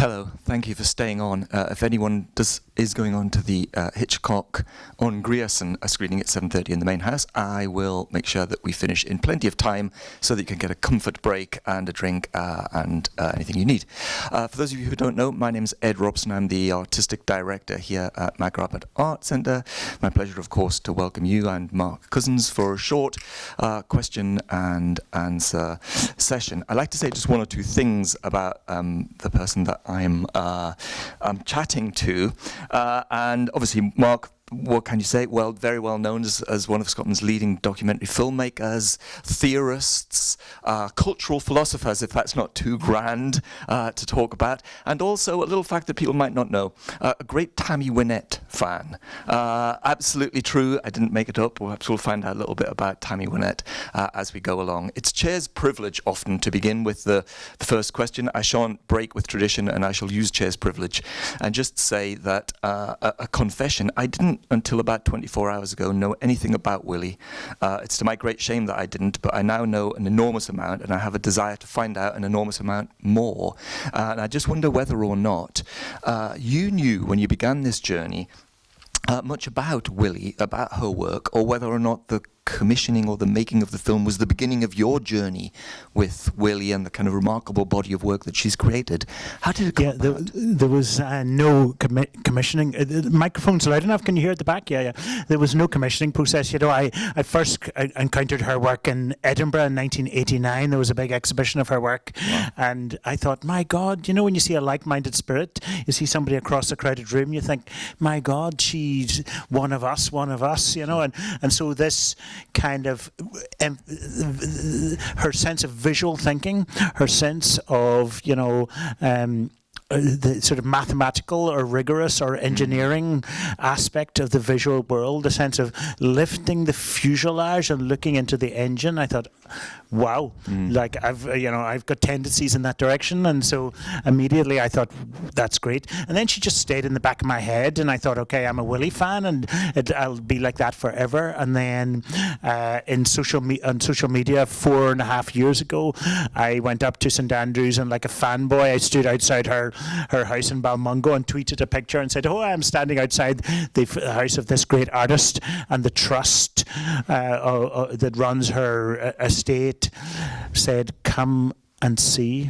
Hello, thank you for staying on. If anyone is going on to the Hitchcock on Grierson screening at 7:30 in the main house, I will make sure that we finish in plenty of time so that you can get a comfort break and a drink and anything you need. For those of you who don't know, my name is Ed Robson. I'm the Artistic Director here at Magrabat Art Centre. My pleasure, of course, to welcome you and Mark Cousins for a short question and answer session. I'd like to say just one or two things about the person that I'm chatting to, and obviously Mark, what can you say? Well, very well known as one of Scotland's leading documentary filmmakers, theorists, cultural philosophers, if that's not too grand to talk about, and also a little fact that people might not know, a great Tammy Wynette fan. Absolutely true, I didn't make it up. Perhaps we'll find out a little bit about Tammy Wynette as we go along. It's Chair's privilege often to begin with the first question. I shan't break with tradition and I shall use Chair's privilege and just say that a confession, I didn't until about 24 hours ago know anything about Willie. It's to my great shame that I didn't, but I now know an enormous amount and I have a desire to find out an enormous amount more. And I just wonder whether or not you knew when you began this journey much about Willie, about her work, or whether or not the commissioning or the making of the film was the beginning of your journey with Willie and the kind of remarkable body of work that she's created. How did it go about? There was no commissioning. The microphone's loud enough. Can you hear at the back? Yeah. There was no commissioning process. You know, I first encountered her work in Edinburgh in 1989. There was a big exhibition of her work. Wow. And I thought, my God, you know, when you see a like-minded spirit, you see somebody across a crowded room, you think, my God, she's one of us, you know. And so this kind of her sense of visual thinking, her sense of, you know, the sort of mathematical or rigorous or engineering aspect of the visual world, the sense of lifting the fuselage and looking into the engine. I thought, wow, like I've got tendencies in that direction, and so immediately I thought that's great. And then she just stayed in the back of my head, and I thought, okay, I'm a Willie fan, and I'll be like that forever. And then on social media 4.5 years ago, I went up to St Andrews and like a fanboy, I stood outside her house in Balmungo and tweeted a picture and said, oh, I'm standing outside the house of this great artist, and the trust that runs her estate said, come and see.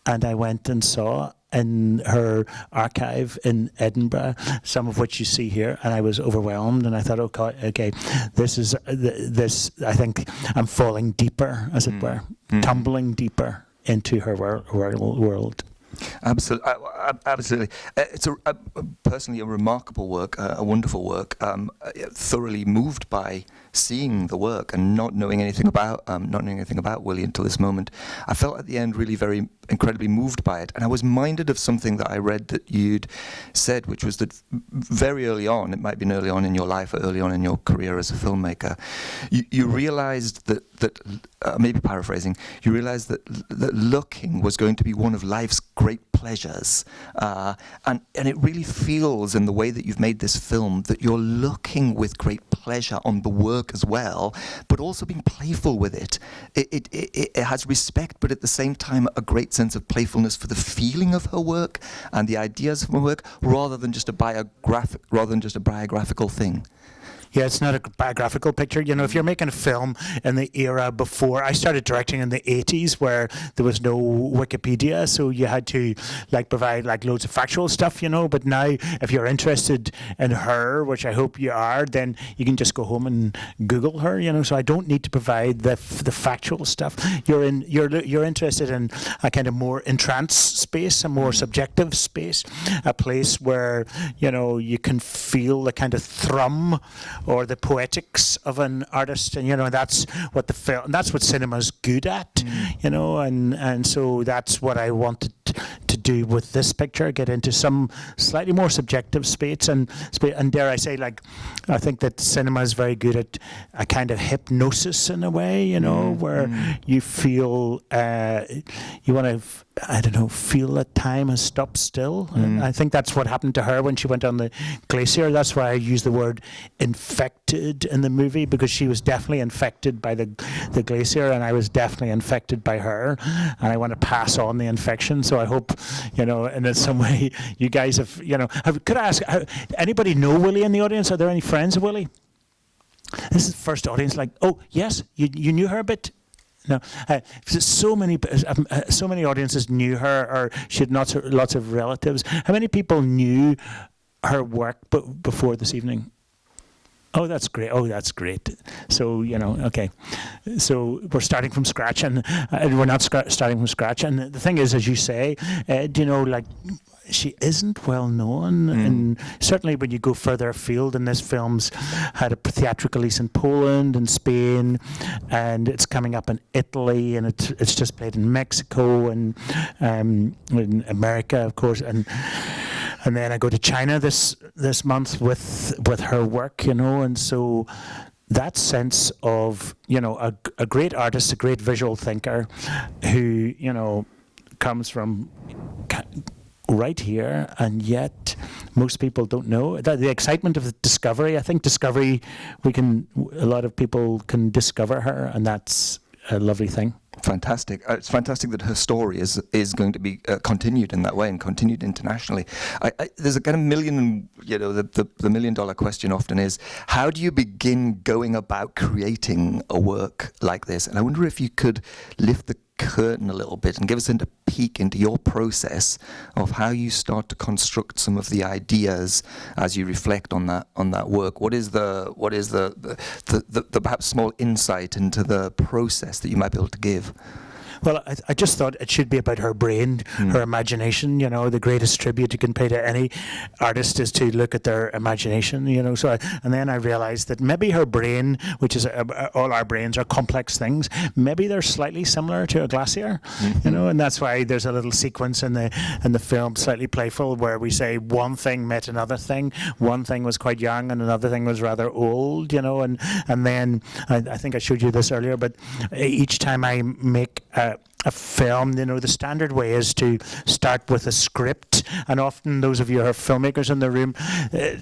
And I went and saw in her archive in Edinburgh, some of which you see here, and I was overwhelmed, and I thought, okay, this, I think I'm falling deeper, as it were, tumbling deeper into her world. Absolutely. It's personally a remarkable work, a wonderful work. Thoroughly moved by seeing the work and not knowing anything about Willie until this moment. I felt at the end really very incredibly moved by it, and I was minded of something that I read that you'd said, which was that very early on, it might have been early on in your life or early on in your career as a filmmaker, you realized that maybe paraphrasing, you realized that looking was going to be one of life's great pleasures, and it really feels in the way that you've made this film that you're looking with great pleasure on the work as well, but also being playful with it. It has respect, but at the same time a great sense of playfulness for the feeling of her work and the ideas of her work, rather than just a biographical thing. Yeah, it's not a biographical picture. You know, if you're making a film in the era before, I started directing in the 80s where there was no Wikipedia, so you had to like provide like loads of factual stuff, you know. But now, if you're interested in her, which I hope you are, then you can just go home and Google her, you know. So I don't need to provide the factual stuff. You're interested in a kind of more entranced space, a more subjective space, a place where, you know, you can feel the kind of thrum or the poetics of an artist, and you know, that's what that's what cinema's good at, you know, and so that's what I wanted to do with this picture, get into some slightly more subjective space, and dare I say, like, I think that cinema is very good at a kind of hypnosis in a way, you know, where you feel you want to I don't know, feel that time has stopped still. And I think that's what happened to her when she went on the glacier. That's why I use the word infected in the movie, because she was definitely infected by the glacier, and I was definitely infected by her. And I want to pass on the infection. So I hope, in some way, you guys have, could I ask, anybody know Willie in the audience? Are there any friends of Willie? This is the first audience, like, oh, yes, you knew her a bit? No, so many audiences knew her, or she had lots of relatives. How many people knew her work before this evening? Oh, that's great. So, okay. So we're starting from scratch, and we're not starting from scratch. And the thing is, as you say, she isn't well known, and certainly when you go further afield, and this film's had a theatrical release in Poland and Spain, and it's coming up in Italy, and it's just played in Mexico and in America, of course, and then I go to China this month with her work, and so that sense of a great artist, a great visual thinker, who comes from right here, and yet most people don't know the excitement of the discovery. I think discovery, a lot of people can discover her, and that's a lovely thing. Fantastic. It's fantastic that her story is going to be continued in that way and continued internationally. There's a kind of million, the $1 million question often is, how do you begin going about creating a work like this? And I wonder if you could lift the curtain a little bit and give us a peek into your process of how you start to construct some of the ideas as you reflect on that work. What is the perhaps small insight into the process that you might be able to give? Well, I just thought it should be about her brain, her imagination. The greatest tribute you can pay to any artist is to look at their imagination. And then I realized that maybe her brain, which is all our brains are complex things, maybe they're slightly similar to a glacier. And that's why there's a little sequence in the film, slightly playful, where we say one thing met another thing. One thing was quite young, and another thing was rather old. And then I think I showed you this earlier, but each time I make a film, the standard way is to start with a script, and often those of you who are filmmakers in the room,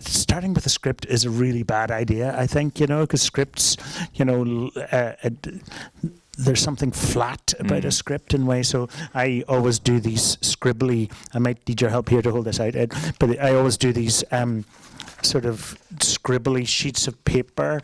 starting with a script is a really bad idea, I think, because scripts, there's something flat about a script in ways. So I always do these scribbly, I might need your help here to hold this out, Ed, but I always do these sort of scribbly sheets of paper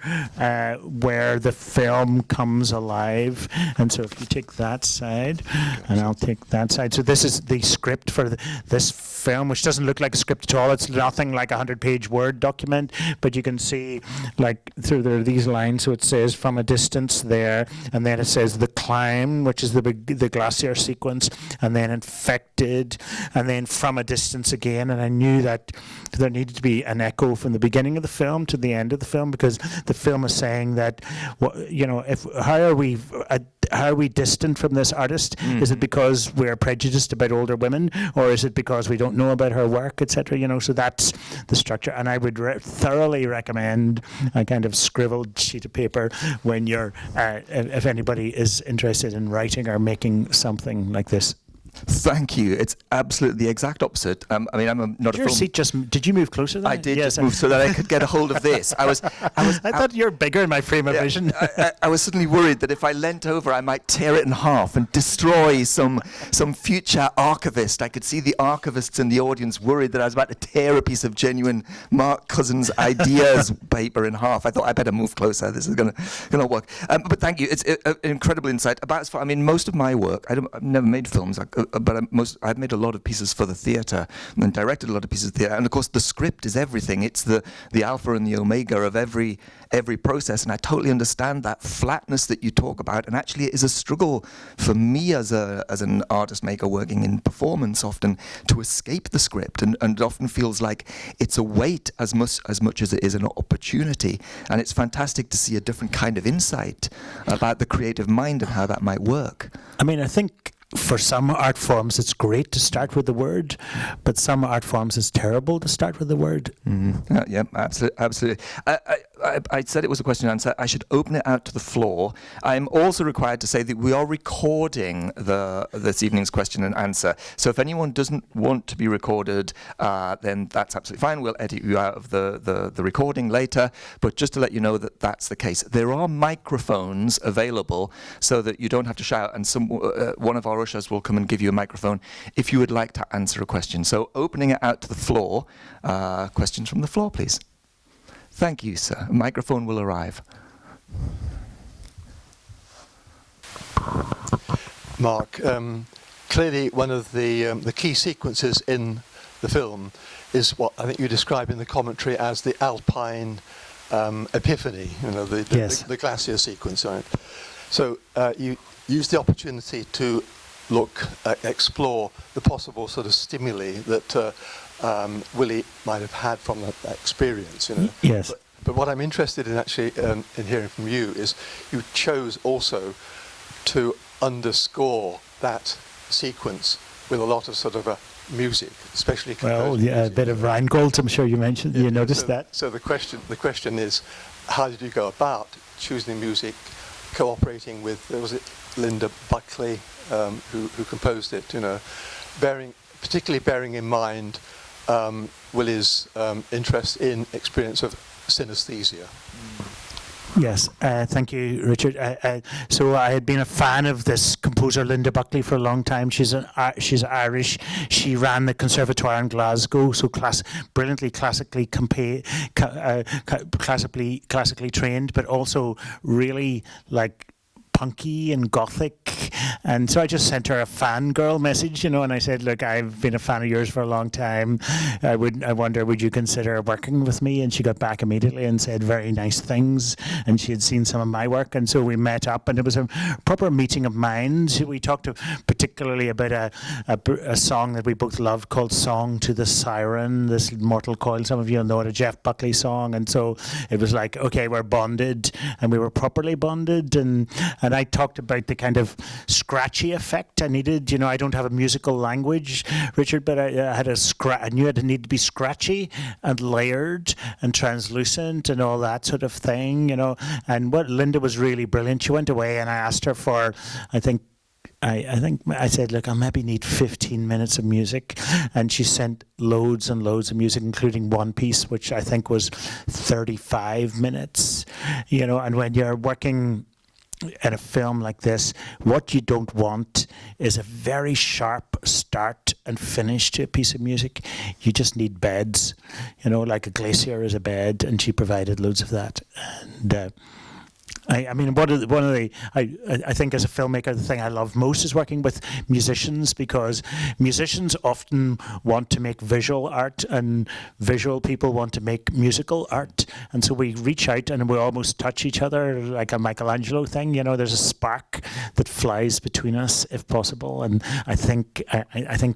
where the film comes alive. And so if you take that side, and I'll take that side. So this is the script for this film, which doesn't look like a script at all. It's nothing like a 100-page Word document, but you can see there are these lines. So it says from a distance there, and then it says the climb, which is the glacier sequence, and then infected, and then from a distance again. And I knew that there needed to be an echo from the beginning of the film to the end of the film, because the film is saying that, how are we distant from this artist? Is it because we're prejudiced about older women, or is it because we don't know about her work, etc.? So that's the structure, and I would thoroughly recommend a kind of scribbled sheet of paper when you're, if anybody is interested in writing or making something like this. Thank you. It's absolutely the exact opposite. I'm not a film. Seat did you move closer? I did just move so that I could get a hold of this. I thought you're bigger in my frame of vision. I was suddenly worried that if I leant over, I might tear it in half and destroy some future archivist. I could see the archivists in the audience worried that I was about to tear a piece of genuine Mark Cousins ideas paper in half. I thought I better move closer. This is gonna work. But thank you. It's an incredible insight. Most of my work, I've never made films. But I've made a lot of pieces for the theatre and directed a lot of pieces of theatre, and of course the script is everything. It's the alpha and the omega of every process, and I totally understand that flatness that you talk about. And actually, it is a struggle for me as an artist maker working in performance often to escape the script, and it often feels like it's a weight as much as it is an opportunity. And it's fantastic to see a different kind of insight about the creative mind and how that might work. I think for some art forms, it's great to start with the word, but some art forms, it's terrible to start with the word. Yeah, absolutely. I said it was a question and answer. I should open it out to the floor. I'm also required to say that we are recording this evening's question and answer. So if anyone doesn't want to be recorded, then that's absolutely fine. We'll edit you out of the recording later. But just to let you know that that's the case. There are microphones available so that you don't have to shout, and one of our ushers will come and give you a microphone if you would like to answer a question. So opening it out to the floor, questions from the floor, please. Thank you, sir. A microphone will arrive. Mark, clearly one of the key sequences in the film is what I think you describe in the commentary as the Alpine epiphany, Yes. the glacier sequence, right? So you use the opportunity to explore the possible sort of stimuli that Willie might have had from that experience, Yes. But what I'm interested in actually in hearing from you is you chose also to underscore that sequence with a lot of sort of music, especially composed Well, yeah, a music. bit of Rheingold, I'm sure you mentioned. You noticed that. So the question is, how did you go about choosing the music, cooperating with, was it Linda Buckley who composed it? Particularly bearing in mind Willie's interest in experience of synesthesia. Yes, thank you, Richard. So I had been a fan of this composer, Linda Buckley, for a long time. She's Irish. She ran the Conservatoire in Glasgow, so brilliantly classically trained, but also really like punky and gothic. And so I just sent her a fangirl message, and I said, look, I've been a fan of yours for a long time. I wonder, would you consider working with me? And she got back immediately and said very nice things. And she had seen some of my work. And so we met up, and it was a proper meeting of minds. We talked particularly about a song that we both loved called Song to the Siren, this Mortal Coil. Some of you will know it, a Jeff Buckley song. And so it was like, okay, we're bonded, and we were properly bonded. And I talked about the kind of scratchy effect I needed. I don't have a musical language, Richard, but I knew it needed to be scratchy and layered and translucent and all that sort of thing, And what Linda was really brilliant. She went away and I asked her for, I think I said, look, I maybe need 15 minutes of music. And she sent loads and loads of music, including one piece, which I think was 35 minutes, And when you're working in a film like this, what you don't want is a very sharp start and finish to a piece of music. You just need beds, like a glacier is a bed, and she provided loads of that. And I mean, I think as a filmmaker, the thing I love most is working with musicians, because musicians often want to make visual art and visual people want to make musical art. And so we reach out and we almost touch each other like a Michelangelo thing. There's a spark that flies between us if possible. And I think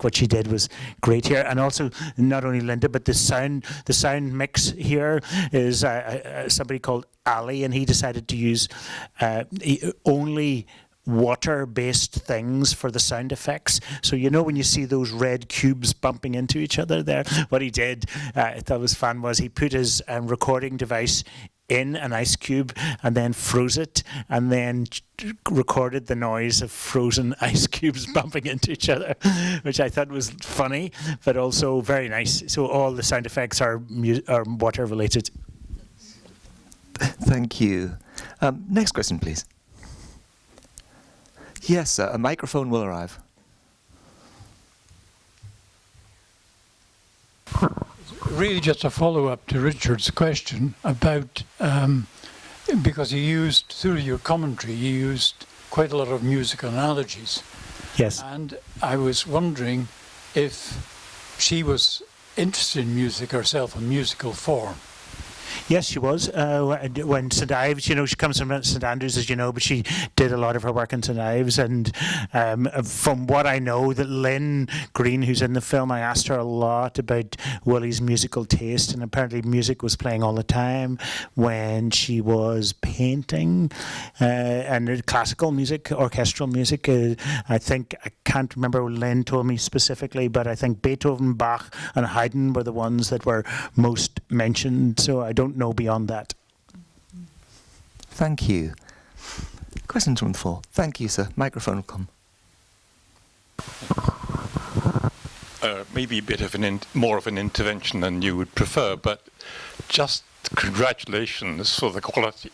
what she did was great here. And also not only Linda, but the sound mix here is somebody called Ali, and he decided to use only water-based things for the sound effects. So when you see those red cubes bumping into each other there, what he did, I thought was fun, was he put his recording device in an ice cube and then froze it and then recorded the noise of frozen ice cubes bumping into each other, which I thought was funny, but also very nice. So all the sound effects are water-related. Thank you. Next question, please. Yes, sir. A microphone will arrive. Really just a follow-up to Richard's question about, because through your commentary, you used quite a lot of musical analogies. Yes. And I was wondering if she was interested in music herself, in musical form. Yes, she was. When St Ives, she comes from St Andrews, as you know, but she did a lot of her work in St Ives. And from what I know, that Lynn Green, who's in the film, I asked her a lot about Willie's musical taste, and apparently music was playing all the time when she was painting, and classical music, orchestral music. I can't remember what Lynn told me specifically, but I think Beethoven, Bach, and Haydn were the ones that were most mentioned. So I don't know beyond that. Thank you. Questions from the floor. Thank you, sir. Microphone will come. Maybe a bit of more of an intervention than you would prefer, but just congratulations for the quality.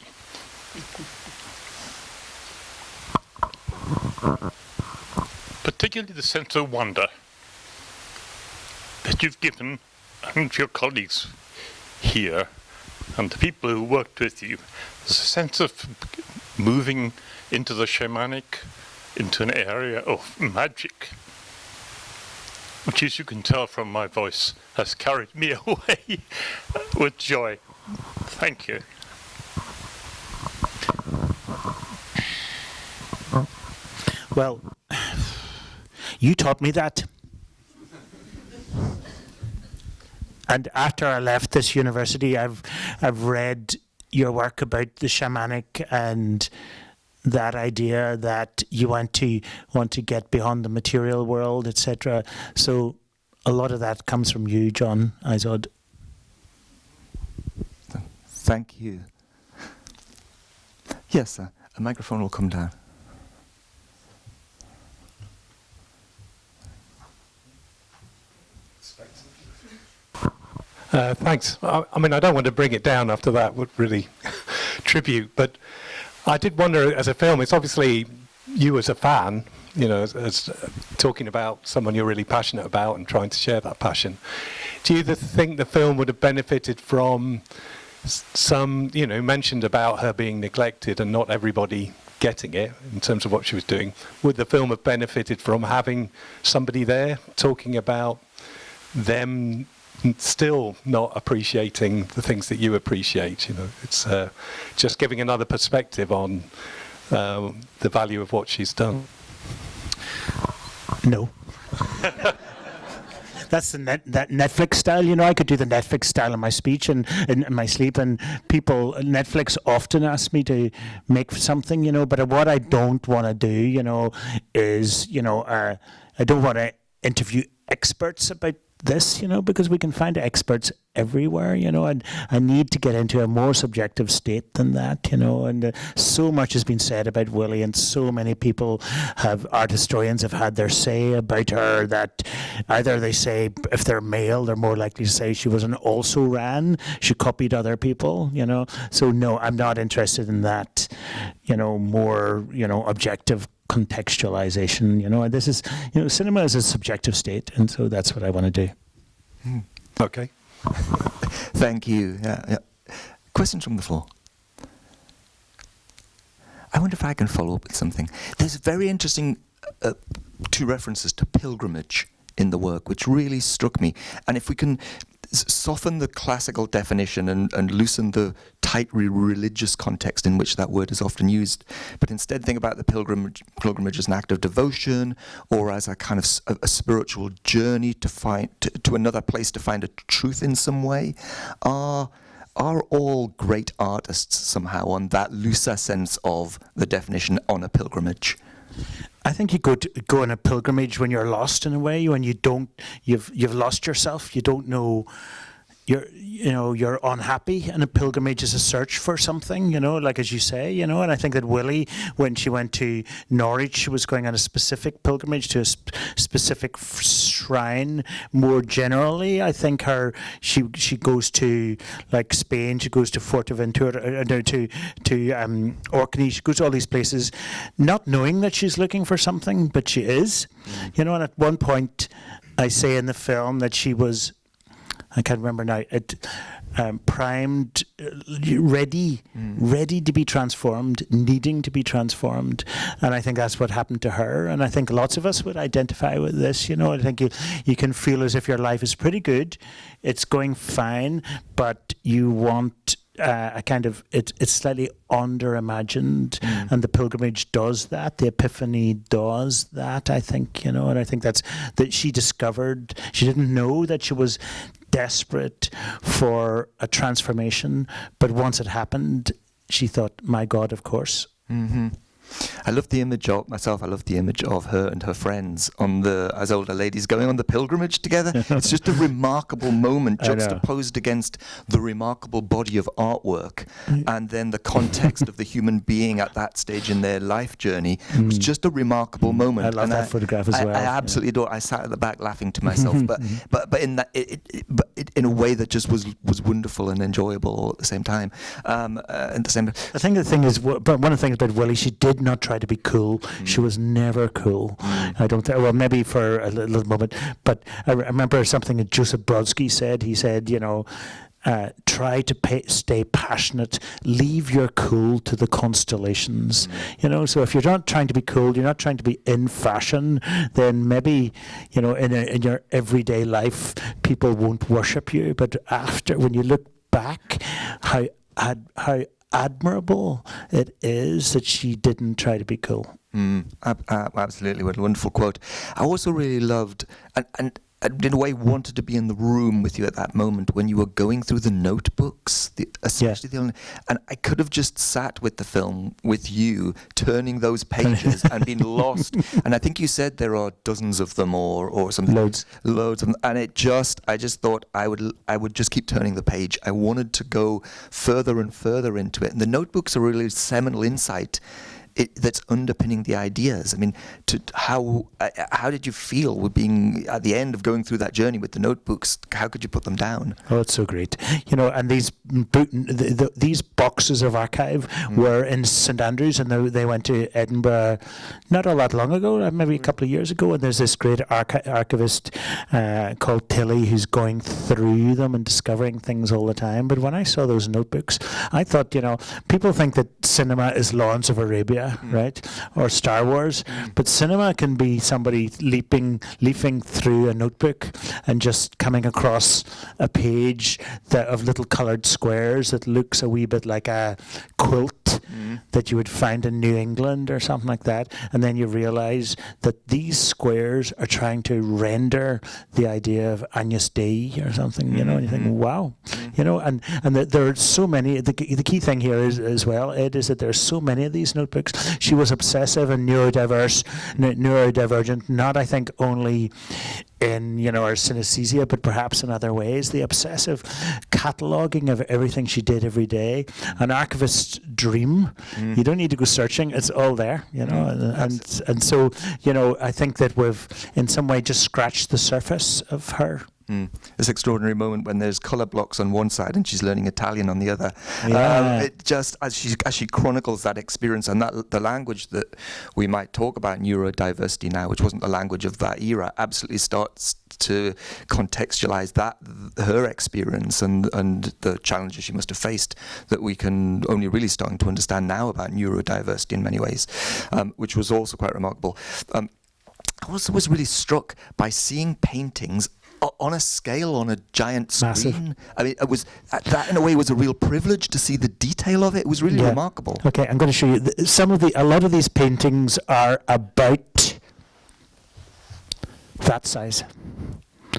Particularly the sense of wonder that you've given, and your colleagues here, and the people who worked with you. There's a sense of moving into the shamanic, into an area of magic, which, as you can tell from my voice, has carried me away with joy. Thank you. Well, you taught me that. And after I left this university, I've read your work about the shamanic and that idea that you want to get beyond the material world, etc. So a lot of that comes from you, John Izod. Thank you. Yes, sir. A microphone will come down. Thanks. I mean, I don't want to bring it down after that, would really tribute, but I did wonder, as a film, it's obviously you as a fan, you know, as talking about someone you're really passionate about and trying to share that passion. Do you think the film would have benefited from some, you know, mentioned about her being neglected and not everybody getting it in terms of what she was doing? Would the film have benefited from having somebody there talking about them still not appreciating the things that you appreciate? You know, it's just giving another perspective on the value of what she's done. No. That's that Netflix style, you know. I could do the Netflix style in my speech and in my sleep, and Netflix often ask me to make something, you know, but what I don't want to do, you know, is, you know, I don't want to interview experts about this, you know, because we can find experts everywhere, you know, and I need to get into a more subjective state than that, you know, and so much has been said about Willie, and so many people art historians have had their say about her, that either they say if they're male, they're more likely to say she was an also-ran, she copied other people, you know, so no, I'm not interested in that, you know, more, you know, objective contextualization, you know, and this is, you know, cinema is a subjective state, and so that's what I want to do. Okay. Thank you. Yeah. Questions from the floor? I wonder if I can follow up with something. There's very interesting two references to pilgrimage in the work, which really struck me. And if we can soften the classical definition and loosen the tight religious context in which that word is often used, but instead think about the pilgrimage as an act of devotion, or as a kind of a spiritual journey to another place to find a truth in some way, are all great artists somehow on that looser sense of the definition on a pilgrimage? I think you go on a pilgrimage when you're lost, in a way, when you've lost yourself, you don't know, you're unhappy, and a pilgrimage is a search for something, you know, like as you say, you know. And I think that Willie, when she went to Norwich, she was going on a specific pilgrimage to a specific shrine. More generally, I think she goes to, like, Spain, she goes to Fuerteventura, to Orkney, she goes to all these places, not knowing that she's looking for something, but she is, you know. And at one point, I say in the film that she was, I can't remember now, primed, ready to be transformed, needing to be transformed. And I think that's what happened to her. And I think lots of us would identify with this, you know. I think you can feel as if your life is pretty good, it's going fine, but you want a kind of, it's slightly under-imagined, and the pilgrimage does that, the epiphany does that, I think, you know. And I think that she discovered, she didn't know that she was desperate for a transformation, but once it happened, she thought, my God, of course. Mm-hmm. I love the image of myself. I love the image of her and her friends as older ladies going on the pilgrimage together. It's just a remarkable moment juxtaposed against the remarkable body of artwork, and then the context of the human being at that stage in their life journey. It was just a remarkable moment. I love that photograph as well. I absolutely adore. I sat at the back laughing to myself, but in that in a way that just was wonderful and enjoyable all at the same time. At the same. I think the thing is, but one of the things about Willie, she did not try to be cool. She was never cool. I don't think. Well, maybe for a little moment, but I remember something that Joseph Brodsky said. He said, try to stay passionate. Leave your cool to the constellations. So if you're not trying to be cool, you're not trying to be in fashion, then maybe, in your everyday life, people won't worship you. But when you look back, how admirable it is that she didn't try to be cool. Absolutely, what a wonderful quote. I also really loved and in a way wanted to be in the room with you at that moment when you were going through the notebooks, and I could have just sat with the film with you, turning those pages and been lost. And I think you said there are dozens of them or something. Loads of them. And I just thought I would just keep turning the page. I wanted to go further and further into it. And the notebooks are really seminal insight that's underpinning the ideas. I mean, how did you feel with being at the end of going through that journey with the notebooks? How could you put them down? Oh, it's so great. And these boxes of archive were in St Andrews, and they went to Edinburgh not all that long ago, maybe a couple of years ago, and there's this great archivist called Tilly who's going through them and discovering things all the time. But when I saw those notebooks, I thought, people think that cinema is Lawrence of Arabia, right, or Star Wars, but cinema can be somebody leafing through a notebook and just coming across a page of little coloured squares that looks a wee bit like a quilt that you would find in New England or something like that, and then you realise that these squares are trying to render the idea of Agnus Dei or something, and you think, wow, and there are so many. The key thing here is as well, Ed, is that there are so many of these notebooks. She was obsessive and neurodivergent, not, I think, only in our synesthesia, but perhaps in other ways. The obsessive cataloguing of everything she did every day, an archivist's dream. You don't need to go searching; it's all there, and so I think that we've in some way just scratched the surface of her. This extraordinary moment when there's colour blocks on one side and she's learning Italian on the other. It just as she chronicles that experience, and that the language that we might talk about neurodiversity now, which wasn't the language of that era, absolutely starts to contextualize her experience and the challenges she must have faced that we can only really starting to understand now about neurodiversity in many ways, which was also quite remarkable. I also was really struck by seeing paintings on a scale, on a giant screen. Massive. I mean, that in a way was a real privilege to see the detail of it. It was really remarkable. Okay, I'm going to show you. A lot of these paintings are about that size.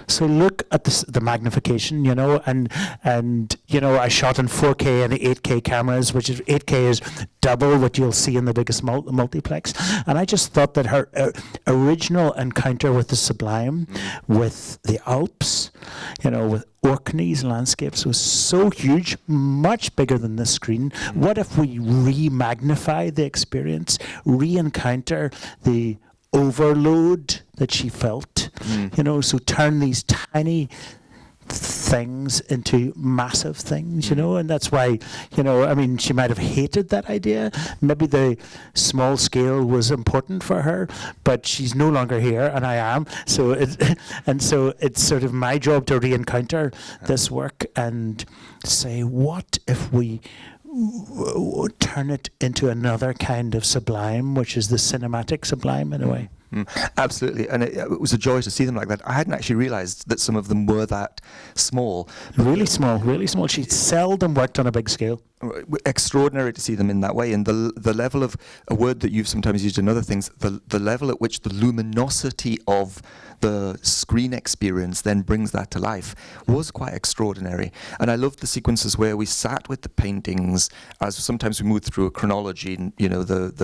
So look at the magnification, and I shot in 4K and 8K cameras, which is 8K is double what you'll see in the biggest multiplex. And I just thought that her original encounter with the sublime, with the Alps, with Orkney's landscapes was so huge, much bigger than this screen. What if we re-magnify the experience, re-encounter the overload that she felt, so turn these tiny things into massive things, and that's why, she might have hated that idea. Maybe the small scale was important for her, but she's no longer here, and I am. So it's sort of my job to re-encounter this work and say, what if we turn it into another kind of sublime, which is the cinematic sublime in a way. Absolutely, and it was a joy to see them like that. I hadn't actually realised that some of them were that small. Really small. She seldom worked on a big scale. extraordinary to see them in that way, and the level of a word that you've sometimes used in other things, the level at which the luminosity of the screen experience then brings that to life was quite extraordinary. And I loved the sequences where we sat with the paintings as sometimes we moved through a chronology, and the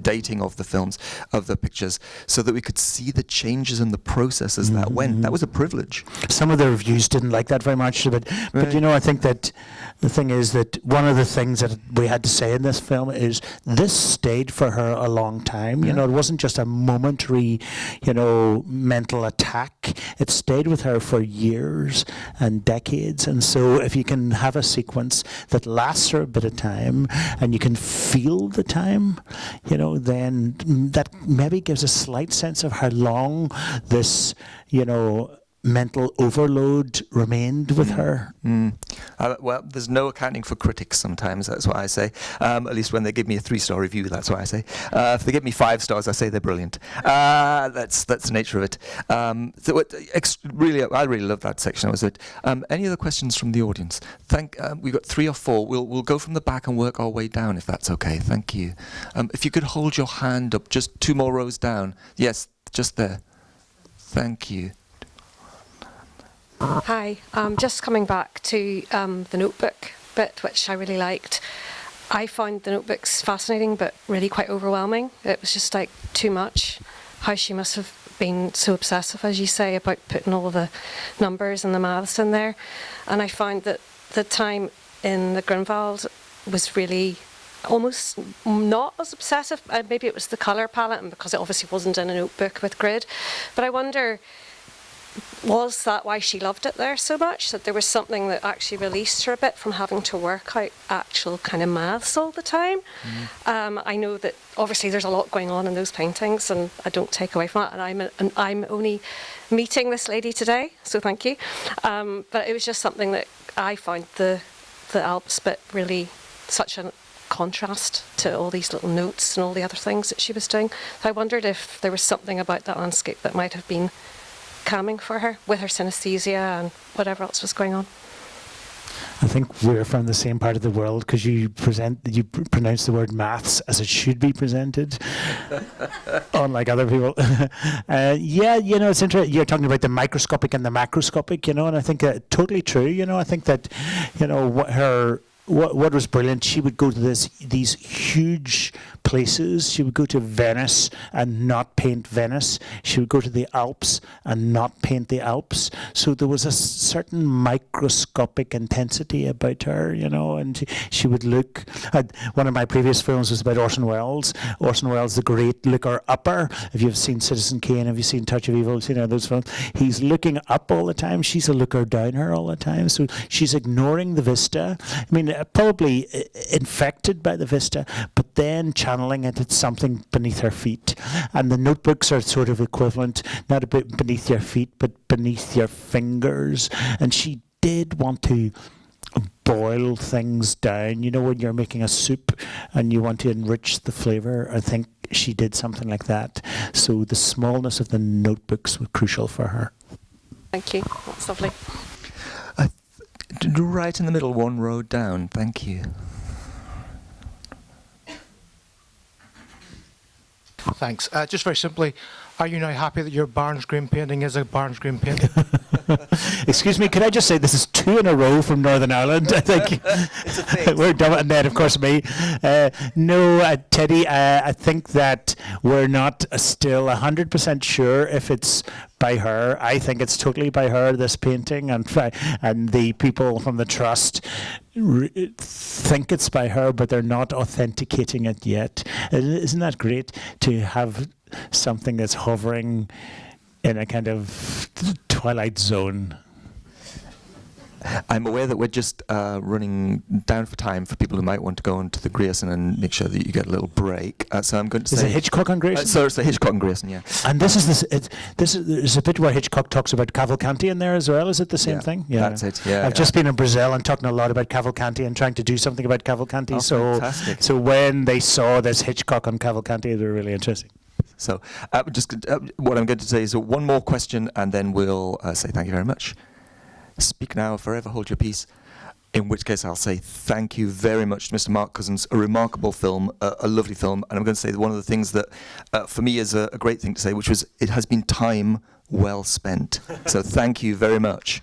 dating of the films, of the pictures, so that we could see the changes in the process as that went. That was a privilege. Some of the reviews didn't like that very much, but I think that the thing is that one of the things that we had to say in this film is this stayed for her a long time. It wasn't just a momentary, mental attack. It stayed with her for years and decades. And so if you can have a sequence that lasts for a bit of time and you can feel the time, then that maybe gives a slight sense of how long this, mental overload remained with her. Well, there's no accounting for critics sometimes, that's what I say. At least when they give me a 3-star review, that's what I say. If they give me 5 stars, I say they're brilliant. That's the nature of it. I really love that section. Any other questions from the audience? We've got 3 or 4. We'll go from the back and work our way down, if that's okay. Thank you. If you could hold your hand up just 2 more rows down. Yes, just there. Thank you. Hi, just coming back to the notebook bit, which I really liked. I found the notebooks fascinating, but really quite overwhelming. It was just like too much. How she must have been so obsessive, as you say, about putting all the numbers and the maths in there. And I found that the time in the Grinwald was really almost not as obsessive. Maybe it was the colour palette, and because it obviously wasn't in a notebook with grid. But I wonder, was that why she loved it there so much? That there was something that actually released her a bit from having to work out actual kind of maths all the time? I know that obviously there's a lot going on in those paintings, and I don't take away from that. And I'm only meeting this lady today, so thank you. But it was just something that I found the Alps bit really such a contrast to all these little notes and all the other things that she was doing. So I wondered if there was something about that landscape that might have been calming for her with her synesthesia and whatever else was going on. I think we're from the same part of the world, because you pronounce the word maths as it should be presented, unlike other people. It's interesting. You're talking about the microscopic and the macroscopic, and I think totally true. I think that, what was brilliant, she would go to these huge places. She would go to Venice and not paint Venice. She would go to the Alps and not paint the Alps. So there was a certain microscopic intensity about her, and she would look at, one of my previous films was about Orson Welles. Orson Welles, the great looker-upper. If you've seen Citizen Kane, have you seen Touch of Evil, those films? He's looking up all the time. She's a looker-downer all the time. So she's ignoring the vista. I mean, probably infected by the vista, but then channeling it at something beneath her feet. And the notebooks are sort of equivalent, not a bit beneath your feet, but beneath your fingers. And she did want to boil things down. When you're making a soup and you want to enrich the flavour, I think she did something like that. So the smallness of the notebooks was crucial for her. Thank you. That's lovely. Right in the middle, 1 row down. Thank you. Thanks. Just very simply, are you now happy that your Barnes Green painting is a Barnes Green painting? Excuse me, could I just say this is 2 in a row from Northern Ireland, I think. It's a thing. We're done, and then, of course, me. No, Teddy, I think that we're not still 100% sure if it's by her. I think it's totally by her, this painting, and the people from the Trust think it's by her, but they're not authenticating it yet. Isn't that great to have something that's hovering in a kind of twilight zone? I'm aware that we're just running down for time for people who might want to go on to the Grierson and make sure that you get a little break. So I'm going to say... Is it Hitchcock on Grierson? So it's the Hitchcock and Grierson, yeah. And there's a bit where Hitchcock talks about Cavalcanti in there as well. Is it the same thing? Yeah, that's it, yeah. I've just been in Brazil and talking a lot about Cavalcanti and trying to do something about Cavalcanti. Fantastic. So when they saw this Hitchcock on Cavalcanti, they were really interesting. So what I'm going to say is 1 more question, and then we'll say thank you very much. Speak now, forever hold your peace. In which case, I'll say thank you very much to Mr. Mark Cousins. A remarkable film, a lovely film. And I'm going to say that one of the things that, for me, is a great thing to say, which was, it has been time well spent. So thank you very much.